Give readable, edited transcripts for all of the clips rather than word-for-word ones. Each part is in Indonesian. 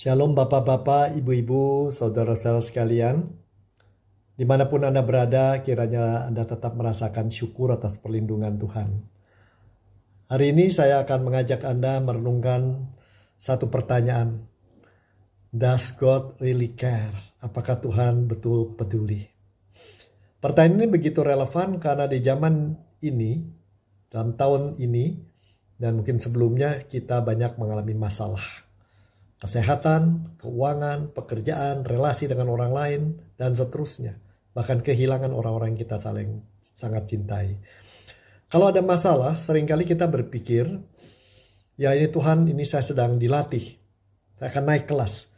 Shalom Bapak-Bapak, Ibu-Ibu, Saudara-saudara sekalian. Dimanapun Anda berada, kiranya Anda tetap merasakan syukur atas perlindungan Tuhan. Hari ini saya akan mengajak Anda merenungkan satu pertanyaan. Does God really care? Apakah Tuhan betul peduli? Pertanyaan ini begitu relevan karena di zaman ini, dalam tahun ini, dan mungkin sebelumnya kita banyak mengalami masalah. Kesehatan, keuangan, pekerjaan, relasi dengan orang lain, dan seterusnya. Bahkan kehilangan orang-orang yang kita saling sangat cintai. Kalau ada masalah, seringkali kita berpikir, ya ini Tuhan, ini saya sedang dilatih. Saya akan naik kelas.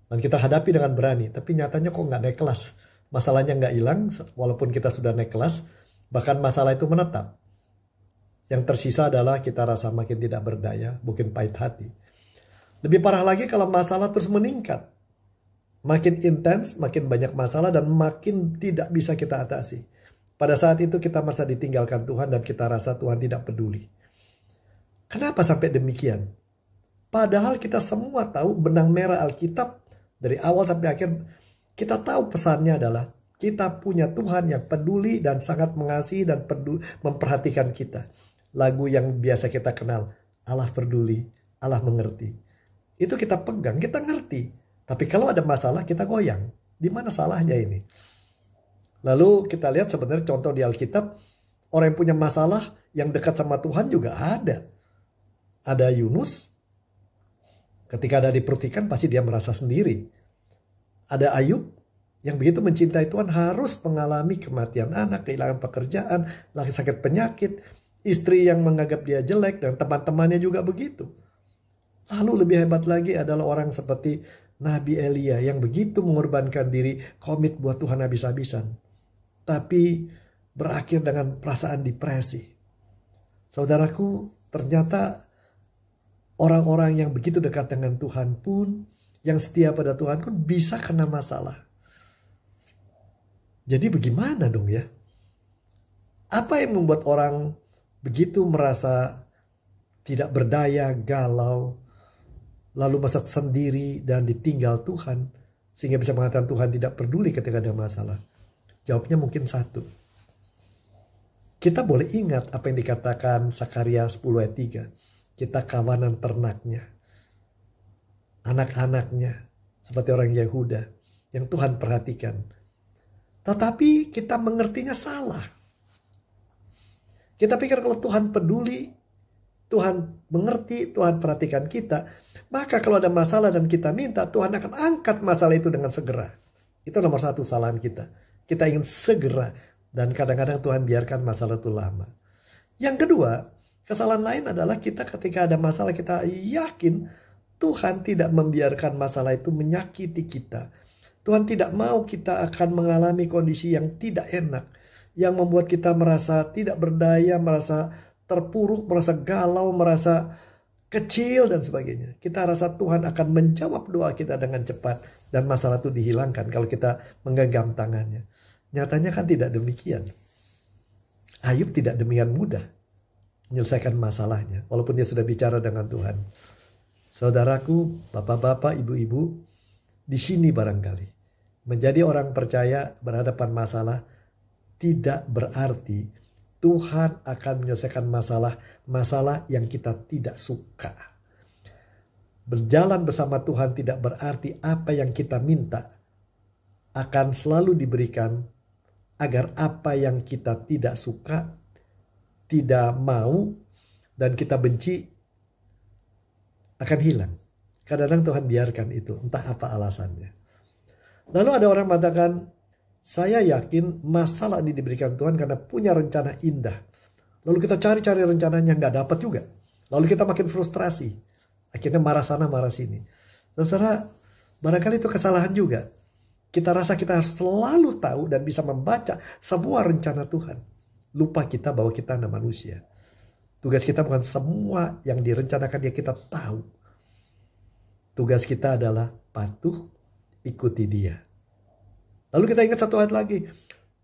Dan kita hadapi dengan berani. Tapi nyatanya kok nggak naik kelas. Masalahnya nggak hilang, walaupun kita sudah naik kelas. Bahkan masalah itu menetap. Yang tersisa adalah kita rasa makin tidak berdaya, mungkin pahit hati. Lebih parah lagi kalau masalah terus meningkat. Makin intens, makin banyak masalah dan makin tidak bisa kita atasi. Pada saat itu kita merasa ditinggalkan Tuhan dan kita rasa Tuhan tidak peduli. Kenapa sampai demikian? Padahal kita semua tahu benang merah Alkitab dari awal sampai akhir. Kita tahu pesannya adalah kita punya Tuhan yang peduli dan sangat mengasihi dan memperhatikan kita. Lagu yang biasa kita kenal, Allah peduli, Allah mengerti. Itu kita pegang, kita ngerti. Tapi kalau ada masalah kita goyang. Di mana salahnya ini? Lalu kita lihat sebenarnya contoh di Alkitab. Orang yang punya masalah yang dekat sama Tuhan juga ada. Ada Yunus. Ketika ada di perut ikan pasti dia merasa sendiri. Ada Ayub yang begitu mencintai Tuhan harus mengalami kematian anak, kehilangan pekerjaan, lagi sakit penyakit. Istri yang menganggap dia jelek dan teman-temannya juga begitu. Lalu lebih hebat lagi adalah orang seperti Nabi Elia yang begitu mengorbankan diri, komit buat Tuhan habis-habisan. Tapi berakhir dengan perasaan depresi. Saudaraku, ternyata orang-orang yang begitu dekat dengan Tuhan pun, yang setia pada Tuhan pun bisa kena masalah. Jadi bagaimana dong ya? Apa yang membuat orang begitu merasa tidak berdaya, galau, lalu merasa sendiri dan ditinggal Tuhan, sehingga bisa mengatakan Tuhan tidak peduli ketika ada masalah? Jawabnya mungkin satu. Kita boleh ingat apa yang dikatakan Sakaria 10 ayat 3. Kita kawanan ternaknya. Anak-anaknya. Seperti orang Yehuda. Yang Tuhan perhatikan. Tetapi kita mengertinya salah. Kita pikir kalau Tuhan peduli, Tuhan mengerti, Tuhan perhatikan kita, maka kalau ada masalah dan kita minta, Tuhan akan angkat masalah itu dengan segera. Itu nomor satu kesalahan kita. Kita ingin segera. Dan kadang-kadang Tuhan biarkan masalah itu lama. Yang kedua, kesalahan lain adalah kita ketika ada masalah, kita yakin Tuhan tidak membiarkan masalah itu menyakiti kita. Tuhan tidak mau kita akan mengalami kondisi yang tidak enak. Yang membuat kita merasa tidak berdaya, merasa terpuruk, merasa galau, merasa kecil dan sebagainya. Kita rasa Tuhan akan menjawab doa kita dengan cepat dan masalah itu dihilangkan kalau kita menggenggam tangannya. Nyatanya kan tidak demikian. Ayub tidak demikian mudah menyelesaikan masalahnya walaupun dia sudah bicara dengan Tuhan. Saudaraku, bapak-bapak, ibu-ibu, di sini barangkali menjadi orang percaya berhadapan masalah tidak berarti Tuhan akan menyelesaikan masalah yang kita tidak suka. Berjalan bersama Tuhan tidak berarti apa yang kita minta akan selalu diberikan, agar apa yang kita tidak suka, tidak mau, dan kita benci akan hilang. Kadang-kadang Tuhan biarkan itu, entah apa alasannya. Lalu ada orang mengatakan, saya yakin masalah ini diberikan Tuhan karena punya rencana indah. Lalu kita cari-cari rencananya, nggak dapat juga. Lalu kita makin frustrasi. Akhirnya marah sana, marah sini. Saudara, barangkali itu kesalahan juga. Kita rasa kita harus selalu tahu dan bisa membaca sebuah rencana Tuhan. Lupa kita bahwa kita adalah manusia. Tugas kita bukan semua yang direncanakan dia kita tahu. Tugas kita adalah patuh, ikuti dia. Lalu kita ingat satu ayat lagi.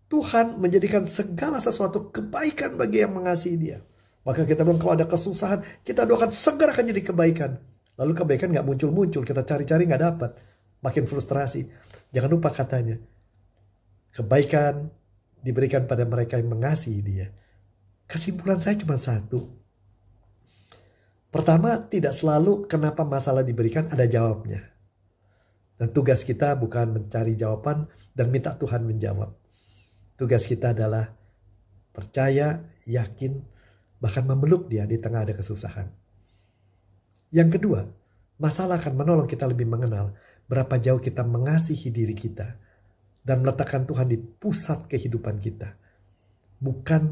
Tuhan menjadikan segala sesuatu kebaikan bagi yang mengasihi dia. Maka kita bilang kalau ada kesusahan, kita doakan segera akan jadi kebaikan. Lalu kebaikan nggak muncul-muncul, kita cari-cari nggak dapat. Makin frustrasi. Jangan lupa katanya, kebaikan diberikan pada mereka yang mengasihi dia. Kesimpulan saya cuma satu. Pertama, tidak selalu kenapa masalah diberikan ada jawabnya. Dan tugas kita bukan mencari jawaban dan minta Tuhan menjawab. Tugas kita adalah percaya, yakin, bahkan memeluk dia di tengah ada kesusahan. Yang kedua, masalah akan menolong kita lebih mengenal berapa jauh kita mengasihi diri kita dan meletakkan Tuhan di pusat kehidupan kita. Bukan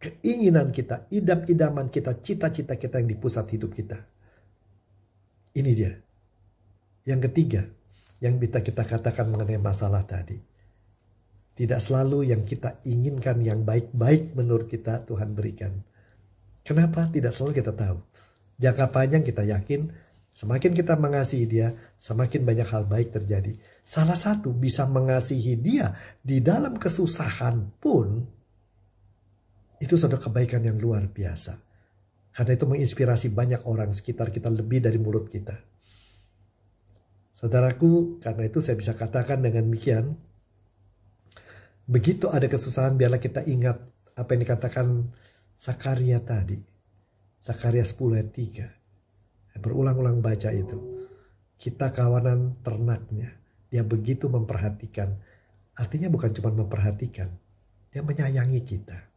keinginan kita, idam-idaman kita, cita-cita kita yang di pusat hidup kita. Ini dia. Yang ketiga, yang bisa kita katakan mengenai masalah tadi. Tidak selalu yang kita inginkan yang baik-baik menurut kita Tuhan berikan. Kenapa? Tidak selalu kita tahu. Jangka panjang kita yakin, semakin kita mengasihi dia, semakin banyak hal baik terjadi. Salah satu bisa mengasihi dia di dalam kesusahan pun, itu sudah kebaikan yang luar biasa. Karena itu menginspirasi banyak orang sekitar kita lebih dari mulut kita. Saudaraku, karena itu saya bisa katakan dengan demikian, begitu ada kesusahan biarlah kita ingat apa yang dikatakan Sakaria tadi. Sakaria 10 ayat 3. Berulang-ulang baca itu. Kita kawanan ternaknya. Dia begitu memperhatikan. Artinya bukan cuma memperhatikan. Dia menyayangi kita.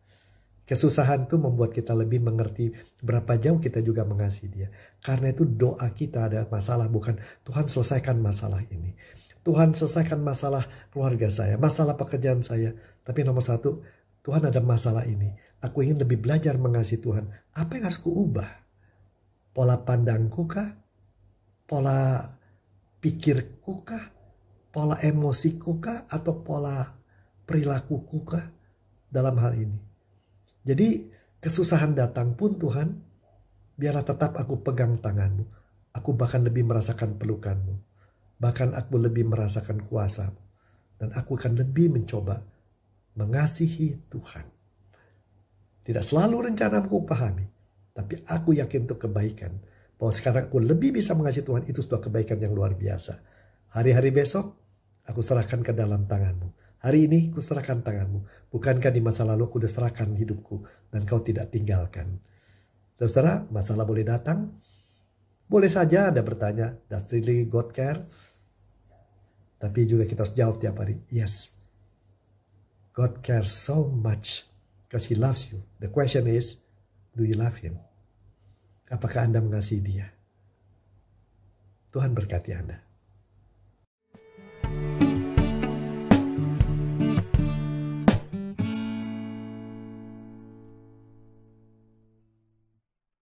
Kesusahan itu membuat kita lebih mengerti berapa jauh kita juga mengasihi dia. Karena itu doa kita ada masalah. Bukan Tuhan selesaikan masalah ini. Tuhan selesaikan masalah keluarga saya. Masalah pekerjaan saya. Tapi nomor satu, Tuhan ada masalah ini. Aku ingin lebih belajar mengasihi Tuhan. Apa yang harus kuubah? Pola pandangku kah? Pola pikirku kah? Pola emosiku kah? Atau pola perilakuku kah? Dalam hal ini. Jadi kesusahan datang pun Tuhan, biarlah tetap aku pegang tanganmu. Aku bahkan lebih merasakan pelukanmu. Bahkan aku lebih merasakan kuasamu. Dan aku akan lebih mencoba mengasihi Tuhan. Tidak selalu rencana aku pahami. Tapi aku yakin itu kebaikan. Bahwa sekarang aku lebih bisa mengasihi Tuhan. Itu sudah kebaikan yang luar biasa. Hari-hari besok aku serahkan ke dalam tanganmu. Hari ini aku serahkan tanganmu. Bukankah di masa lalu aku sudah serahkan hidupku. Dan kau tidak tinggalkan. Saudara, masalah boleh datang. Boleh saja Anda bertanya, does really God care? Tapi juga kita harus jawab tiap hari. Yes. God cares so much. Because He loves you. The question is, do you love Him? Apakah Anda mengasihi Dia? Tuhan berkati Anda.